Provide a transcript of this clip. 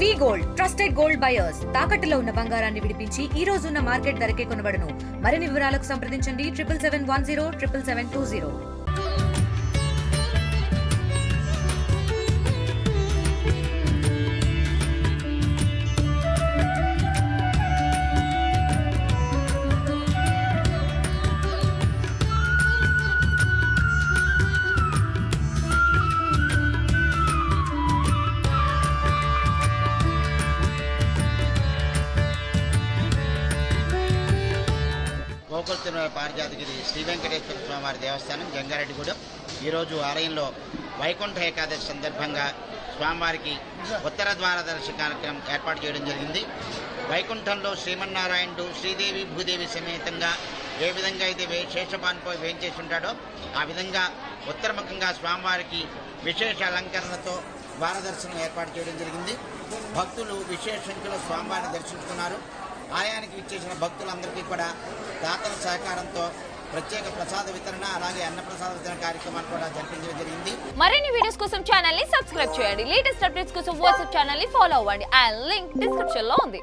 వి gold trusted gold buyers తాకట్టులో ఉన్న బంగారాన్ని విడిపించి ఈ రోజు ఉన్న మార్కెట్ ధరకే కొనబడును. మరిన్ని వివరాలకు సంప్రదించండి 7771077720. గోకుల తిరుమల పారిజాతగిరి శ్రీ వెంకటేశ్వర స్వామివారి దేవస్థానం జంగారెడ్డిగూడెం. ఈరోజు ఆలయంలో వైకుంఠ ఏకాదశి సందర్భంగా స్వామివారికి ఉత్తర ద్వార దర్శ కార్యక్రమం ఏర్పాటు చేయడం జరిగింది. వైకుంఠంలో శ్రీమన్నారాయణుడు శ్రీదేవి భూదేవి సమేతంగా ఏ విధంగా అయితే శేషపాన్పై వేంచేసి ఉంటాడో ఆ విధంగా ఉత్తరముఖంగా స్వామివారికి విశేష అలంకరణతో ద్వార దర్శనం ఏర్పాటు చేయడం జరిగింది. భక్తులు విశేష సంఖ్యలో స్వామివారిని దర్శించుకున్నారు. ఆలయానికి విచ్చేసిన భక్తులందరికీ కూడా దాతల సహకారంతో ప్రత్యేక ప్రసాద వితరణ అలాగే అన్నప్రసాద వితరణ కార్యక్రమాలు కూడా జరిపించడం జరిగింది. మరిన్ని వీడియోస్ కోసం ఛానల్ ని సబ్స్క్రైబ్ చేయండి. లేటెస్ట్ అప్డేట్స్ కోసం వాట్సాప్ ఛానల్ ని ఫాలో అవ్వండి. ఆ లింక్ డిస్క్రిప్షన్ లో ఉంది.